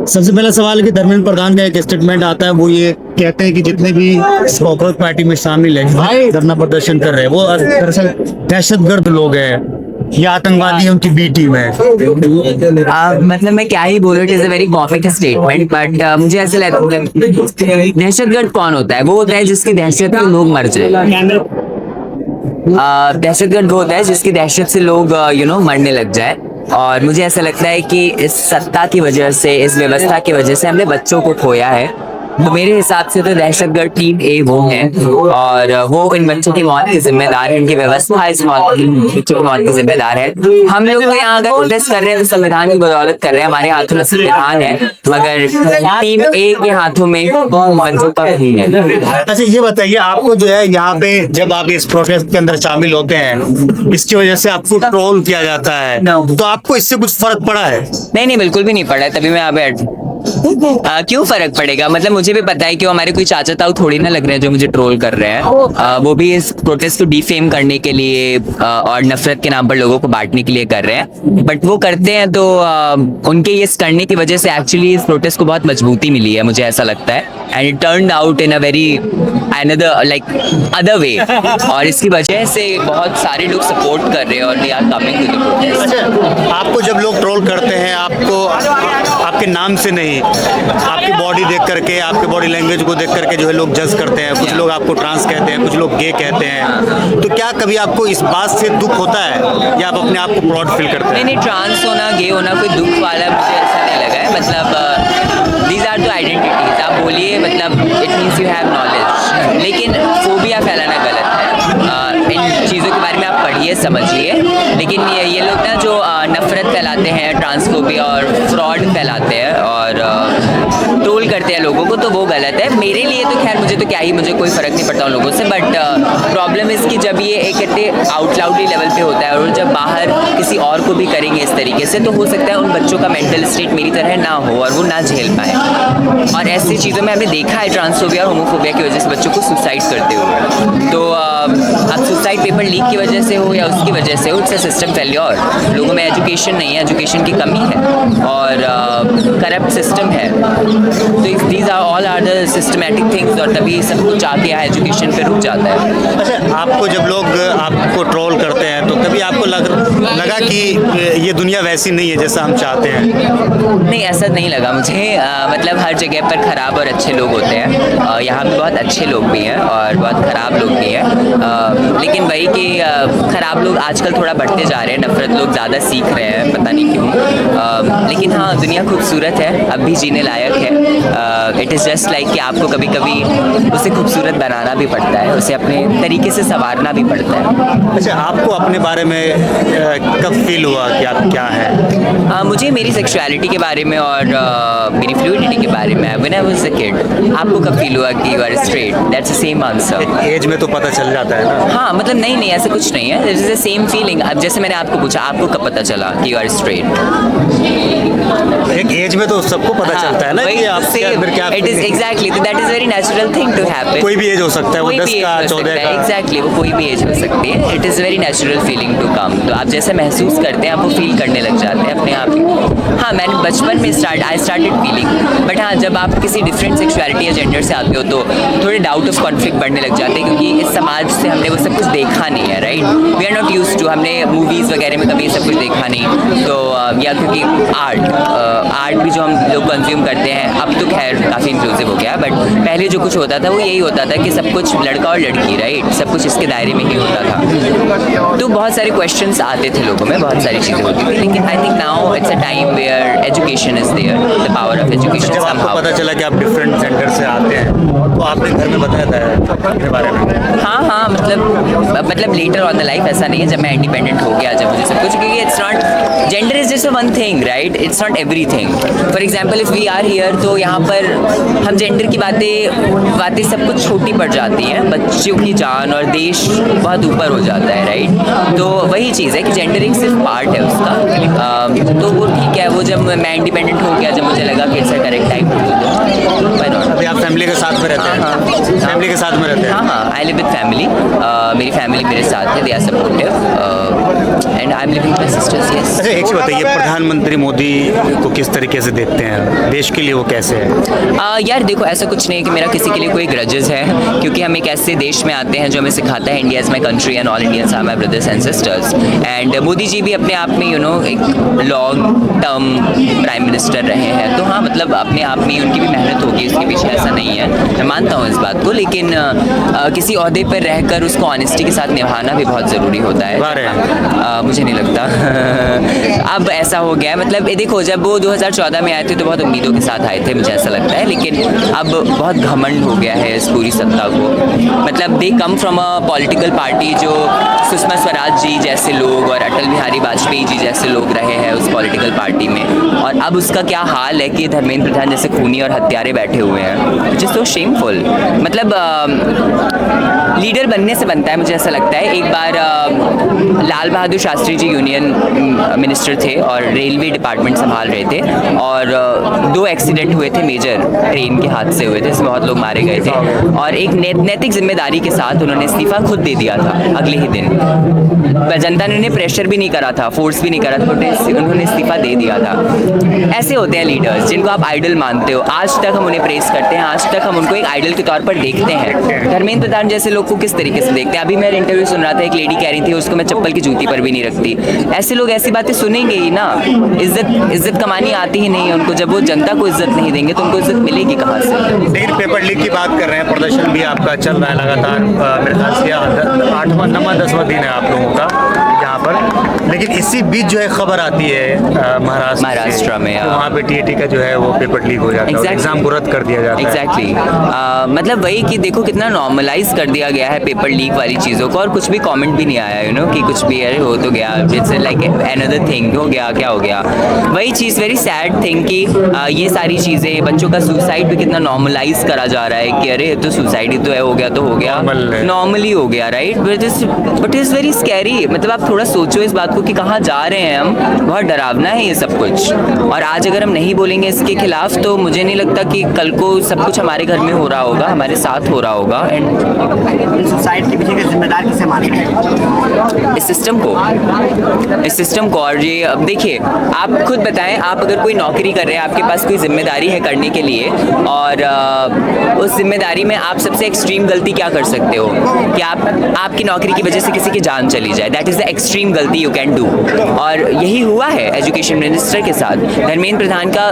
सबसे पहला सवाल है कि धर्मेंद्र प्रधान का एक स्टेटमेंट आता है, वो ये कहते हैं कि जितने भी कॉकरोच पार्टी में शामिल है, धरना प्रदर्शन कर रहे हैं, वो दरअसल दहशतगर्द लोग हैं या आतंकवादी उनकी बी टीम है। मतलब मैं क्या ही बोलूं, it is a very perfect statement, but मुझे ऐसा लगता है दहशतगर्द कौन होता है? वो होता है जिसकी दहशत से लोग मर जाए। दहशतगर्द वो होता है जिसकी दहशत से लोग मरने लग जाए। और मुझे ऐसा लगता है कि इस सत्ता की वजह से, इस व्यवस्था की वजह से हमने बच्चों को खोया है। तो मेरे हिसाब से तो दहशतगर्द टीम ए वो है, और वो इन बच्चों की मौत के जिम्मेदार है, इनकी व्यवस्था इस बच्चों की मौत के जिम्मेदार है। हम लोग तो यहाँ अगर प्रोटेस्ट कर रहे हैं तो संविधान की बदौलत कर रहे हैं, हमारे हाथों में संविधान है, मगर टीम ए के हाथों में बंदूक नहीं है। अच्छा ये बताइए, आपको जो है यहाँ पे जब आप इस प्रोटेस्ट के अंदर शामिल होते हैं, इसकी वजह से आपको ट्रोल किया जाता है, तो आपको इससे कुछ फर्क पड़ा है? नहीं, बिल्कुल भी नहीं पड़ा है, तभी मैं यहाँ पे क्यों फर्क पड़ेगा? मतलब मुझे भी पता है कि वो हमारे कोई चाचा ताऊ थोड़ी ना लग रहे हैं जो मुझे ट्रोल कर रहे हैं। वो भी इस प्रोटेस्ट को डिफेम करने के लिए और नफरत के नाम पर लोगों को बांटने के लिए कर रहे हैं। बट वो करते हैं तो उनके ये करने की वजह से एक्चुअली इस प्रोटेस्ट को बहुत मजबूती मिली है, मुझे ऐसा लगता है। And it turned out in a very other way, और इसकी वजह से बहुत सारे लोग सपोर्ट कर रहे हैं और they are coming to the protest. अच्छा, आपको जब लोग ट्रोल करते हैं, आपको आपके नाम से नहीं, आपकी बॉडी देख करके, आपके बॉडी लैंग्वेज को देख करके जो है लोग जज करते हैं, कुछ लोग आपको ट्रांस कहते हैं, कुछ लोग गे कहते हैं, तो क्या कभी आपको इस बात से दुख होता है या आप अपने आप को प्राउड फील करते हैं? नहीं, ट्रांस होना, गे होना कोई दुख वाला मुझे ऐसा नहीं लगा है। मतलब दीज आर द आइडेंटिटीज, आप बोलिए, मतलब it means you have knowledge, लेकिन फोबिया फैलाना गलत है। इन चीज़ों के बारे में आप पढ़िए, समझिए, लेकिन ये लोग ना जो नफरत फैलाते हैं, ट्रांसफोबिया और फ्रॉड फैलाते हैं और ट्रोल करते हैं लोगों को, तो वो गलत है। मेरे लिए तो खैर मुझे तो क्या ही, मुझे कोई फ़र्क नहीं पड़ता उन लोगों से, बट प्रॉब्लम इसकी जब ये एक इतने आउटलाउडली लेवल पे होता है और जब बाहर किसी और को भी करेंगे इस तरीके से, तो हो सकता है उन बच्चों का मेंटल स्टेट मेरी तरह ना हो और वो ना झेल पाए। और ऐसी चीज़ों में हमने देखा है ट्रांसफोबिया और होमोफोबिया की वजह से बच्चों को सुसाइड करते हुए। तो अब सुसाइड पेपर लीक की वजह से हो या उसकी वजह से हो, इट्स अ सिस्टम फेल्योर। लोगों में एजुकेशन नहीं है, एजुकेशन की कमी है और करप्ट सिस्टम है। तो these are all are the systematic things, और तभी सब कुछ आके यहाँ एजुकेशन पे रुक जाता है। अच्छा, आपको जब लोग आपको ट्रोल करते हैं तो कभी आपको लगा कि ये दुनिया वैसी नहीं है जैसा हम चाहते हैं? नहीं, ऐसा नहीं लगा मुझे। मतलब हर जगह पर खराब और अच्छे लोग होते हैं। यहाँ पे बहुत अच्छे लोग भी हैं और बहुत ख़राब लोग भी हैं। लेकिन वही कि ख़राब लोग आजकल थोड़ा बढ़ते जा रहे हैं, नफरत लोग ज़्यादा सीख रहे हैं, पता नहीं क्यों। लेकिन हाँ, दुनिया खूबसूरत है, अब भी जीने लायक है। इट इज़ जस्ट लाइक कि आपको कभी कभी उसे खूबसूरत बनाना भी पड़ता है, उसे अपने तरीके से संवारना भी पड़ता है। अच्छा, आपको अपने बारे में कब फील हुआ कि आप क्या हैं? मुझे मेरी सेक्सुअलिटी के बारे में और मेरी फ्लूइडिटी के बारे में when I was a kid. आपको कब फील हुआ कि you are straight? That's the same answer. Age में तो पता चल जाता है ना? हाँ, मतलब नहीं, ऐसा कुछ नहीं है, इट्स द सेम फीलिंग। अब जैसे मैंने आपको पूछा, आपको कब पता चला कि यू आर स्ट्रेट? एक एज में तो सबको पता चलता है ना कि आपके अंदर क्या। It is exactly, that is very natural thing to happen. कोई भी एज हो सकता है, वो 10 का, 14 का। एग्जैक्टली, वो कोई भी एज हो सकती है। It is very natural feeling to come. तो आप जैसे महसूस करते हैं, आप वो फील करने लग जाते हैं अपने आप ही। हाँ, मैंने बचपन में आई स्टार्टेड फीलिंग, बट हाँ, जब आप किसी डिफरेंट सेक्सुअलिटी या जेंडर से आते हो तो थोड़े डाउट ऑफ कॉन्फ्लिक्ट बढ़ने लग जाते हैं, क्योंकि इस समाज से हमने वो सब कुछ देखा नहीं है, right? We are not used to, हमने मूवीज़ वगैरह में कभी ये सब कुछ देखा नहीं। तो या क्योंकि आर्ट भी जो हम लोग कंज्यूम करते हैं, अब तो खैर काफ़ी इंक्लूसिव हो गया, बट पहले जो कुछ होता था वो यही होता था कि सब कुछ लड़का और लड़की, राइट, सब कुछ इसके दायरे में ही होता था। तो बहुत सारे क्वेश्चंस आते थे लोगों में, बहुत सारी चीज़ें होती थी, लेकिन I think now it's a time where education is there, the power of education. जब आपको पता चला कि आप डिफरेंट जेंडर से आते हैं, तो आपने घर में बताया था अपने बारे में? हाँ, मतलब लेटर ऑन द लाइफ, ऐसा नहीं है जब मैं इंडिपेंडेंट हो गया, जब मुझे सब कुछ, क्योंकि it's not, gender is just one thing, right? It's not everything. For example, if we are here, तो यहाँ पर हम जेंडर की बातें सब कुछ छोटी पड़ जाती हैं, बच्चों की जान और देश बहुत ऊपर हो जाता है, राइट? तो वही चीज़ है कि जेंडर एक सिर्फ पार्ट है उसका। तो वो ठीक है, वो जब मैं इंडिपेंडेंट हो गया, जब मुझे लगा कि it's a correct time to do, why not? अभी आप फैमिली के साथ में रहते हैं? हाँ, फैमिली के साथ में रहते हैं? हाँ, आई लिव विद फैमिली। मेरी फैमिली मेरे साथ है, they are supportive and I am living with my sisters. Yes. अच्छा, एक चीज़ बताइए, प्रधानमंत्री मोदी को किस तरीके से देखते हैं? देश के लिए वो कैसे है? यार देखो, ऐसा कुछ नहीं है कि मेरा किसी के लिए कोई ग्रजेस है, क्योंकि हम एक ऐसे देश में आते हैं जो हमें सिखाता है India is my country and all Indians are my brothers and sisters. And Modi ji भी अपने आप में एक लॉन्ग टर्म प्राइम मिनिस्टर रहे हैं, तो हाँ मतलब अपने आप में उनकी भी मेहनत होगी उसके पीछे, ऐसा नहीं है, मैं मानता हूँ इस बात को. लेकिन किसी ओहदे पर रहकर उसको ऑनेस्टी के साथ निभाना भी बहुत ज़रूरी होता है. मुझे नहीं लगता. अब ऐसा हो गया है, मतलब देखो, जब वो 2014 में आए थे तो बहुत उम्मीदों के साथ आए थे, मुझे ऐसा लगता है. लेकिन अब बहुत घमंड हो गया है इस पूरी सत्ता को. मतलब they come from a political party जो सुषमा स्वराज जी जैसे लोग और अटल बिहारी वाजपेयी जी जैसे लोग रहे हैं उस पॉलिटिकल पार्टी में, और अब उसका क्या हाल है कि धर्मेंद्र प्रधान जैसे खूनी और हत्यारे बैठे हुए हैं, विच इज़ सो शेमफुल. मतलब लीडर बनने से बनता है, मुझे ऐसा लगता है. एक बार लाल बहादुर शास्त्री जी यूनियन मिनिस्टर थे और रेलवे डिपार्टमेंट संभाल रहे थे, और 2 एक्सीडेंट हुए थे, मेजर ट्रेन के हादसे हुए थे, इसमें बहुत लोग मारे गए थे, और एक नैतिक जिम्मेदारी के साथ उन्होंने इस्तीफा खुद दे दिया था अगले ही दिन. जनता ने उन्हें प्रेशर भी नहीं करा था, फोर्स भी नहीं करा था, उन्होंने इस्तीफा दे दिया था. ऐसे होते हैं लीडर्स जिनको आप आइडल मानते हो. आज तक हम उन्हें प्रेस करते हैं, आज तक हम उनको एक आइडल के तौर पर देखते हैं. धर्मेंद्र प्रधान जैसे लोग को किस तरीके से देखते हैं? अभी मैं इंटरव्यू सुन रहा था, एक लेडी कह रही थी उसको मैं चप्पल की जूती पर भी नहीं रखती. ऐसे लोग ऐसी बातें सुनेंगे ही ना. इज्जत कमानी आती ही नहीं है उनको. जब वो जनता को इज्जत नहीं देंगे तो उनको इज्जत मिलेगी कहाँ से? लेकिन पेपर लीक की बात कर रहे हैं, प्रदर्शन भी आपका चल रहा है लगातार. मेरे ख्याल से 8वां 9वां 10वां दिन है आप लोगों का यहाँ पर. लेकिन इसी बीच जो है खबर आती है महाराष्ट्र में, तो वहाँ पे टीएटी का जो है वो पेपर लीक हो जाता है, एग्जाम को रद्द कर दिया जाता है. एग्जैक्टली. मतलब वही कि देखो कितना नॉर्मलाइज कर दिया गया है पेपर लीक वाली चीज़ों को, और कुछ भी कमेंट भी नहीं आया कि कुछ भी अरे हो तो गया, इट्स लाइक अनदर थिंग, हो गया क्या हो गया. वही चीज़ वेरी सैड थिंग कि ये सारी चीज़ें, बच्चों का सुसाइड भी कितना नॉर्मलाइज करा जा रहा है कि अरे तो सुसाइड ही तो है, हो गया तो हो गया, नॉर्मली हो गया, right. But is very scary. मतलब आप थोड़ा सोचो इस बात को कि कहाँ जा रहे हैं हम. बहुत डरावना है ये सब कुछ, और आज अगर हम नहीं बोलेंगे इसके खिलाफ तो मुझे नहीं लगता कि कल को सब कुछ हमारे घर में हो रहा होगा, हमारे साथ हो रहा होगा. एंड सुसाइड के पीछे जिम्मेदार किसे मानते हैं? इस सिस्टम को. और ये अब देखिए, आप खुद बताएं, आप अगर कोई नौकरी कर रहे हैं, आपके पास कोई जिम्मेदारी है करने के लिए, और उस जिम्मेदारी में आप सबसे एक्सट्रीम गलती क्या कर सकते हो कि आपकी नौकरी की वजह से किसी की जान चली जाए. दैट इज़ द एक्सट्रीम गलती यू कैन डू. और यही हुआ है एजुकेशन मिनिस्टर के साथ. धर्मेंद्र प्रधान का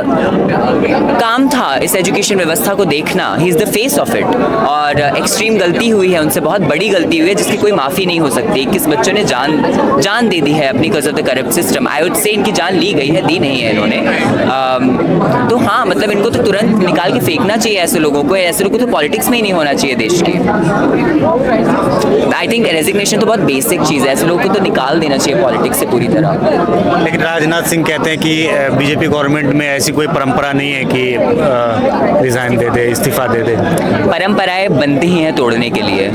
काम था इस एजुकेशन व्यवस्था को देखना, he is the face of it. और एक्सट्रीम गलती हुई है उनसे, बहुत बड़ी गलती हुई है जिसकी कोई माफ़ी नहीं हो सकती. 21 बच्चों ने जान दे दी है अपनी because of the corrupt system. I would say इनकी जान ली गई है, दी नहीं है इन्होंने. तो हाँ, मतलब इनको तो तुरंत निकाल के फेंकना चाहिए ऐसे लोगों को. ऐसे लोगों को तो पॉलिटिक्स में ही नहीं होना चाहिए देश के. आई थिंक रेजिग्नेशन तो बहुत बेसिक चीज़ है, ऐसे लोगों को तो निकाल देना चाहिए पॉलिटिक्स से पूरी तरह. लेकिन राजनाथ सिंह कहते हैं कि बीजेपी गवर्नमेंट में ऐसी कोई परंपरा नहीं है कि रिजाइन दे दे, इस्तीफा दे दे. परंपराएं बनती ही हैं तोड़ने के लिए.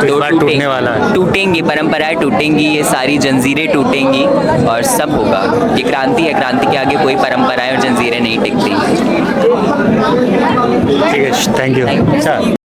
टूटने वाला है. टूटेंगी, परंपराएं टूटेंगी, ये सारी जंजीरें टूटेंगी और सब होगा. ये क्रांति है, क्रांति के आगे कोई परंपराएं और जंजीरें नहीं टिकती. ठीक है, थैंक यू. अच्छा.